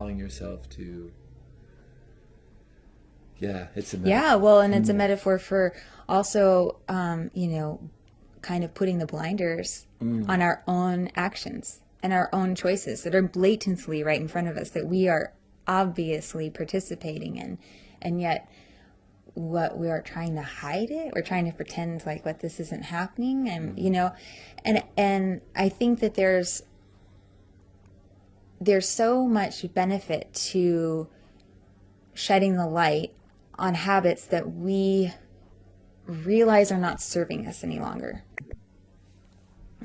allowing yourself to, yeah, it's a Yeah, metaphor. well, and it's a metaphor for also, kind of putting the blinders Mm. on our own actions and our own choices that are blatantly right in front of us that we are obviously participating in. And yet, what we are trying to hide it, we're trying to pretend like what this isn't happening. And, Mm. and I think that there's so much benefit to shedding the light on habits that we realize are not serving us any longer.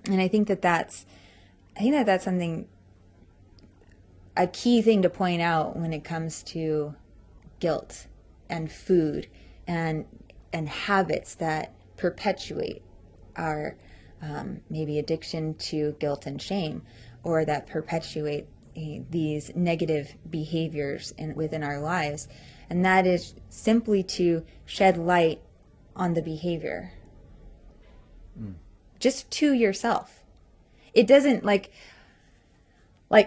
And I think that that's something, a key thing to point out when it comes to guilt and food and and habits that perpetuate our maybe addiction to guilt and shame, or that perpetuate these negative behaviors within our lives. And that is simply to shed light on the behavior Mm. just to yourself. It doesn't like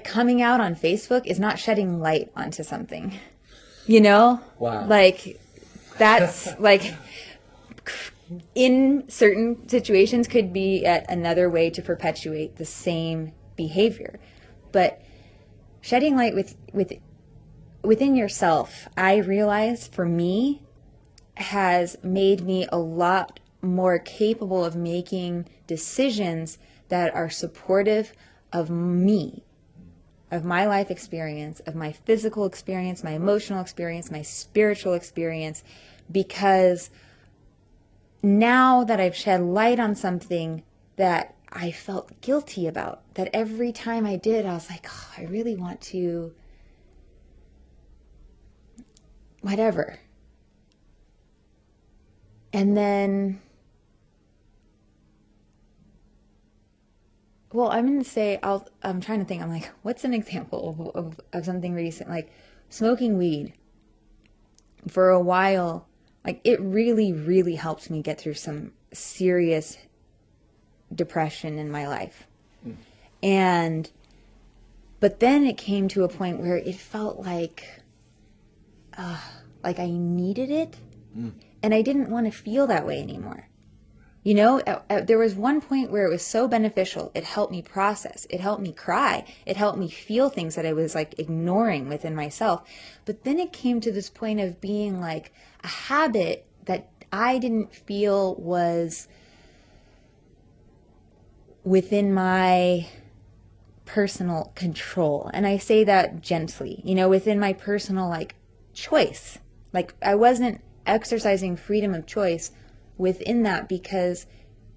coming out on Facebook is not shedding light onto something. You know? Wow. Like that's like in certain situations could be at another way to perpetuate the same behavior. But shedding light within yourself, I realize for me has made me a lot more capable of making decisions that are supportive of me, of my life experience, of my physical experience, my emotional experience, my spiritual experience, because now that I've shed light on something that I felt guilty about, that every time I did, I was like, oh, I really want to, whatever. And then, well, I'm going to say, I'm trying to think, I'm like, what's an example of something recent? Like smoking weed for a while, like it really, really helped me get through some serious depression in my life. Mm. And but then it came to a point where it felt like I needed it, Mm. and I didn't want to feel that way anymore. There was one point where it was so beneficial. It helped me process. It helped me cry. It helped me feel things that I was like ignoring within myself. But then it came to this point of being like a habit that I didn't feel was within my personal control. And I say that gently, within my personal like choice. Like I wasn't exercising freedom of choice within that because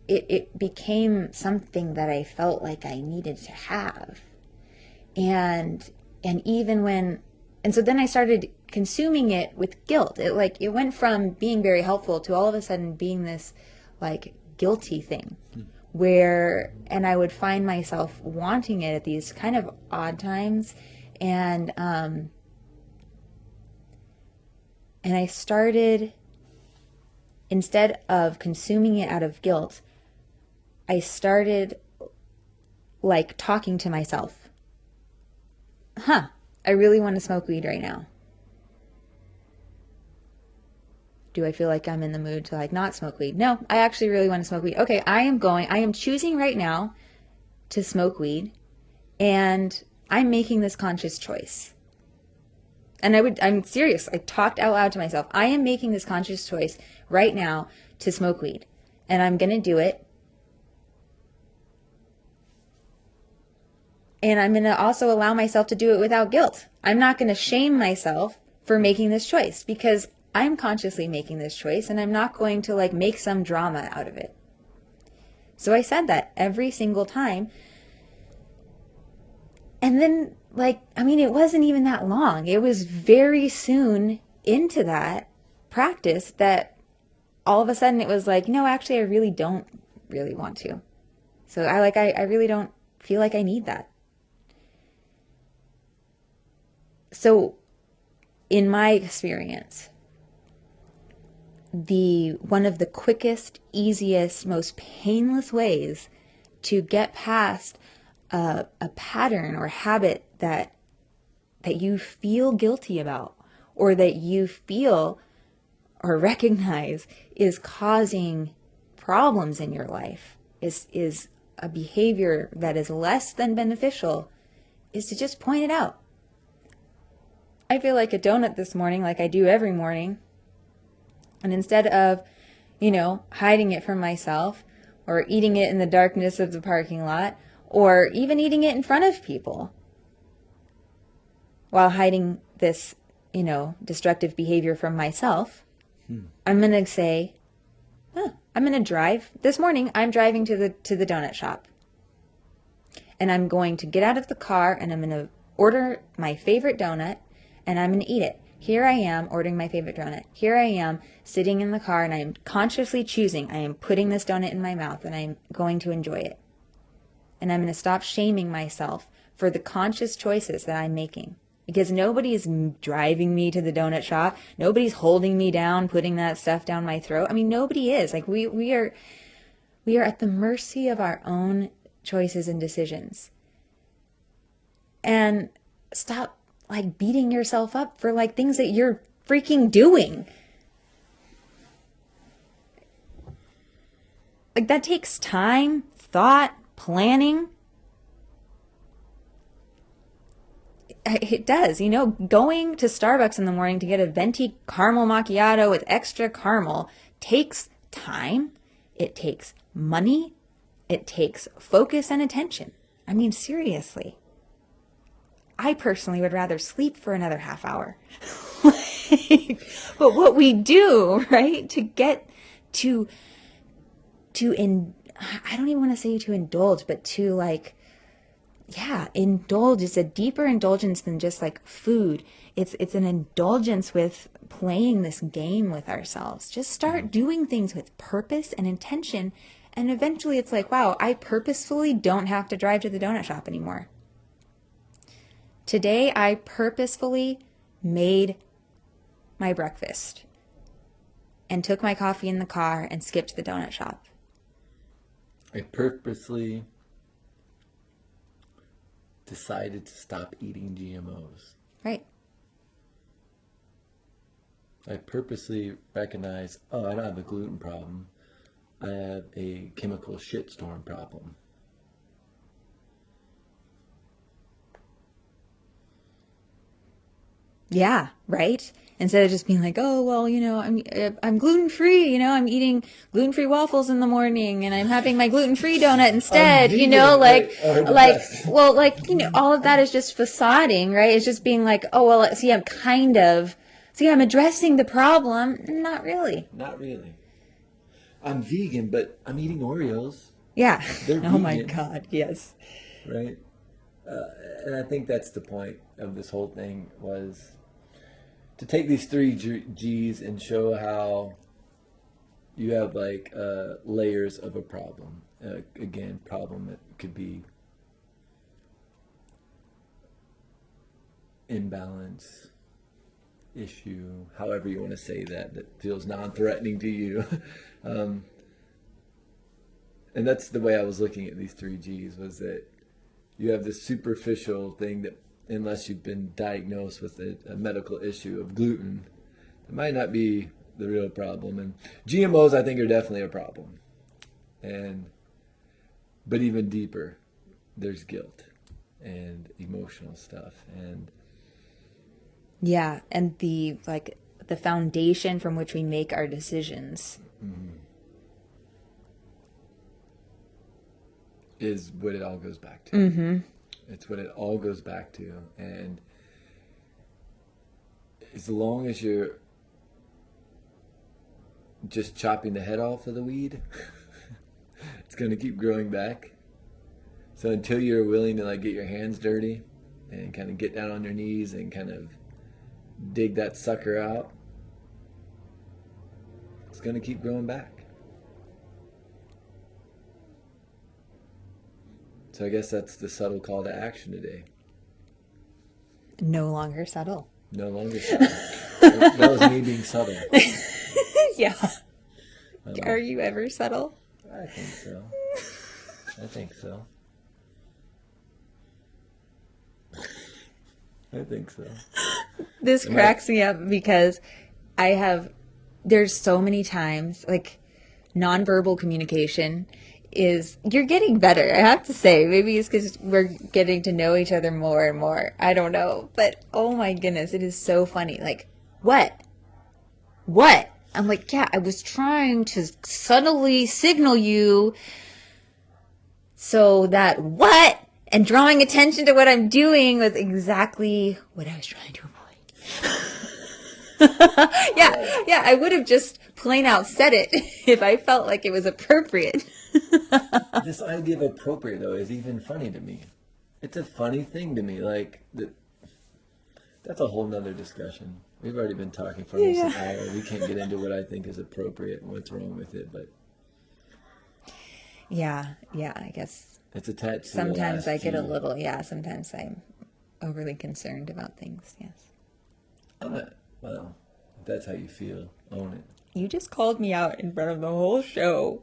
it became something that I felt like I needed to have. And and even when and so then I started consuming it with guilt. It went from being very helpful to all of a sudden being this like guilty thing where and I would find myself wanting it at these kind of odd times. And um and I started, instead of consuming it out of guilt, I started like talking to myself. I really want to smoke weed right now. Do I feel like I'm in the mood to like not smoke weed? No, I actually really want to smoke weed. Okay, I am choosing right now to smoke weed, and I'm making this conscious choice. And I'm serious. I talked out loud to myself. I am making this conscious choice right now to smoke weed, and I'm going to do it. And I'm going to also allow myself to do it without guilt. I'm not going to shame myself for making this choice because I'm consciously making this choice, and I'm not going to like make some drama out of it. So I said that every single time. And then, it wasn't even that long. It was very soon into that practice that all of a sudden it was like, no, actually, I really don't really want to. So I really don't feel like I need that. So, in my experience, the one of the quickest, easiest, most painless ways to get past a pattern or habit that that you feel guilty about, or that you feel or recognize is causing problems in your life, is a behavior that is less than beneficial, is to just point it out. I feel like a donut this morning, like I do every morning. And instead of, hiding it from myself or eating it in the darkness of the parking lot or even eating it in front of people while hiding this, destructive behavior from myself, I'm going to say, I'm going to drive. This morning, I'm driving to the donut shop. And I'm going to get out of the car and I'm going to order my favorite donut and I'm going to eat it. Here I am ordering my favorite donut. Here I am sitting in the car and I am consciously choosing. I am putting this donut in my mouth and I'm going to enjoy it. And I'm going to stop shaming myself for the conscious choices that I'm making. Because nobody is driving me to the donut shop. Nobody's holding me down, putting that stuff down my throat. I mean, nobody is. Like we are at the mercy of our own choices and decisions. And stop beating yourself up for things that you're freaking doing. That takes time, thought, planning. It does, going to Starbucks in the morning to get a venti caramel macchiato with extra caramel takes time. It takes money. It takes focus and attention. I mean, seriously. I personally would rather sleep for another half hour. But what we do, right, to get I don't even want to say to indulge, but to indulge. It's a deeper indulgence than just food. It's an indulgence with playing this game with ourselves. Just start doing things with purpose and intention. And eventually it's wow, I purposefully don't have to drive to the donut shop anymore. Today I purposefully made my breakfast and took my coffee in the car and skipped the donut shop. I purposely decided to stop eating GMOs. Right. I purposely recognize, I don't have a gluten problem. I have a chemical shitstorm problem. Yeah, right? Instead of just being oh, well, I'm gluten-free, I'm eating gluten-free waffles in the morning and I'm having my gluten-free donut instead, all of that is just facading, right? It's just being oh, well, see, I'm addressing the problem. Not really. Not really. I'm vegan, but I'm eating Oreos. Yeah. They're Oh my vegan. God, yes. Right? And I think that's the point of this whole thing, was to take these three G's and show how you have layers of a problem. Again, problem that could be imbalance, issue, however you want to say that feels non-threatening to you. And that's the way I was looking at these three G's, was that you have this superficial thing that, unless you've been diagnosed with a medical issue of gluten, it might not be the real problem. And GMOs, I think, are definitely a problem. But even deeper, there's guilt and emotional stuff. And yeah, and the foundation from which we make our decisions. Is what it all goes back to. Mm-hmm. It's what it all goes back to. And as long as you're just chopping the head off of the weed, it's going to keep growing back. So until you're willing to get your hands dirty and kind of get down on your knees and kind of dig that sucker out, it's going to keep growing back. So I guess that's the subtle call to action today. No longer subtle. No longer subtle. That was me being subtle. Yeah. Are you ever subtle? I think so. I think so. This Am I? cracks me up because I have, there's so many times, like, nonverbal communication is, you're getting better, I have to say. Maybe it's because we're getting to know each other more and more. I don't know. But oh my goodness, it is so funny. Like, what? What? I'm like, yeah, I was trying to subtly signal you so that what? And drawing attention to what I'm doing was exactly what I was trying to avoid. Yeah, I would have just plain out said it if I felt like it was appropriate. This idea of appropriate though is even funny to me. It's a funny thing to me. Like that's a whole nother discussion. We've already been talking for almost an Yeah. hour. We can't get into what I think is appropriate and what's wrong with it, but Yeah, I guess it's attached to the sometimes last I get a G. little, yeah, sometimes I'm overly concerned about things, yes. I'm not, well, if that's how you feel, own it. You just called me out in front of the whole show.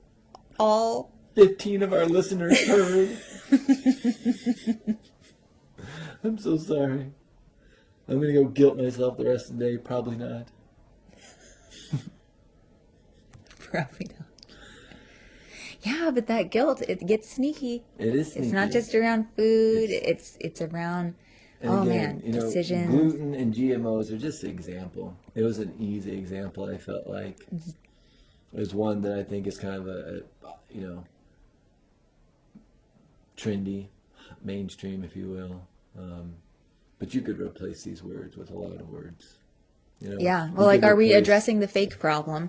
All 15 of our listeners heard. I'm so sorry. I'm gonna go guilt myself the rest of the day. Probably not. probably not. Yeah, but that guilt, it gets sneaky. It is It's not sneaky. just around food, It's it's around, and oh again, man, decisions. gluten and GMOs are just an example. It was an easy example. I felt like it was one that I think is kind of trendy, mainstream, if you will. But you could replace these words with a lot of words. Yeah, well, You like, could are we replace addressing the fake problem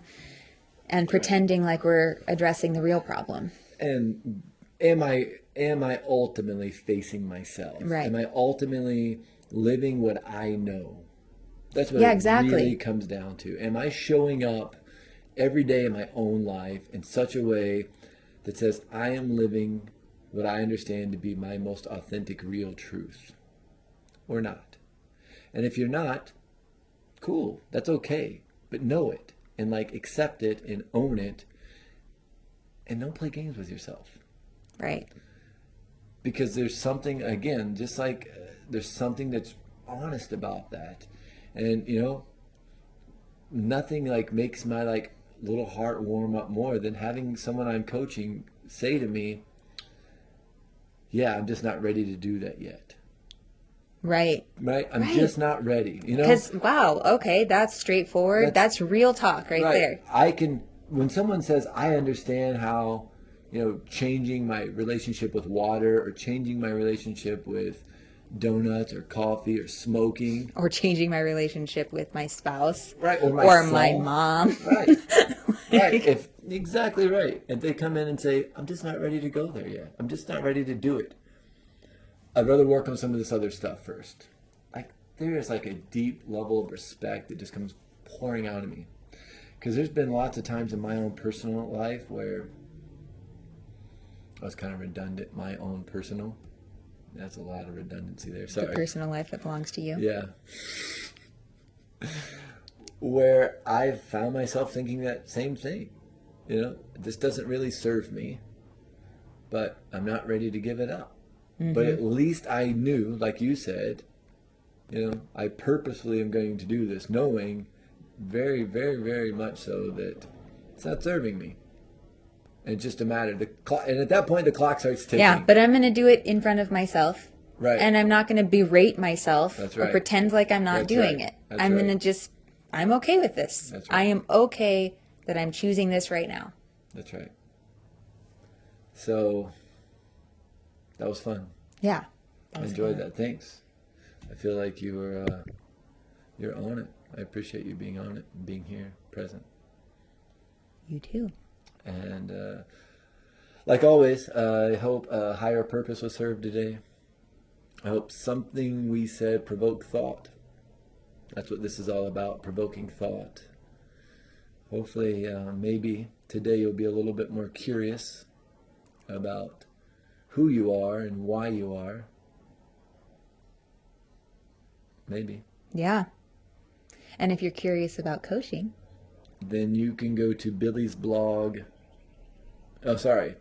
and right. pretending like we're addressing the real problem? And am I ultimately facing myself? Right. Am I ultimately living what I know? That's what Yeah, it really exactly. comes down to. Am I showing up every day in my own life in such a way that says I am living what I understand to be my most authentic, real truth, or not? And if you're not, cool, that's okay. But know it and like accept it and own it and don't play games with yourself. Right. Because there's something, again, just like there's something that's honest about that. And nothing like makes my like little heart warm up more than having someone I'm coaching say to me, yeah, I'm just not ready to do that yet. Right. Right, I'm Right. just not ready. Because, wow, okay, that's straightforward. That's That's real talk right right. there. I can, when someone says I understand how changing my relationship with water or changing my relationship with donuts or coffee or smoking, Or changing my relationship with my spouse right, or or my myself, mom. right, right, Like, if exactly right, and they come in and say I'm just not ready to go there yet, I'm just not ready to do it, I'd rather work on some of this other stuff first. Like there is like a deep level of respect that just comes pouring out of me, because there's been lots of times in my own personal life where I was kind of redundant. My own personal, that's a lot of redundancy there, the sorry. personal life that belongs to you. Yeah, where I've found myself thinking that same thing. This doesn't really serve me, but I'm not ready to give it up. But Mm-hmm. at least I knew, like you said, I purposefully am going to do this, knowing very, very, very much so that it's not serving me. And it's just a matter. And at that point, the clock starts Yeah, ticking. but I'm going to do it in front of myself. Right. And I'm not going to berate myself That's or right. pretend like I'm not That's doing right. it. That's I'm going right. to just, I'm okay with this. That's I right. am okay that I'm choosing this right now. That's right. So that was fun. Yeah. That I was enjoyed fun. that. Thanks. I feel like you're on it. I appreciate you being on it, and being here, present, You too. and like always, I hope a higher purpose was served today. I hope something we said provoked thought. That's what this is all about, provoking thought. Hopefully, maybe today you'll be a little bit more curious about who you are and why you are. Maybe. Yeah. And if you're curious about coaching, Then you can go to Billy's blog. Oh, sorry.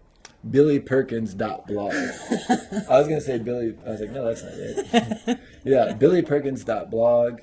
billyperkins.blog. I was going to say Billy. I was like, no, that's not it. Yeah, billyperkins.blog.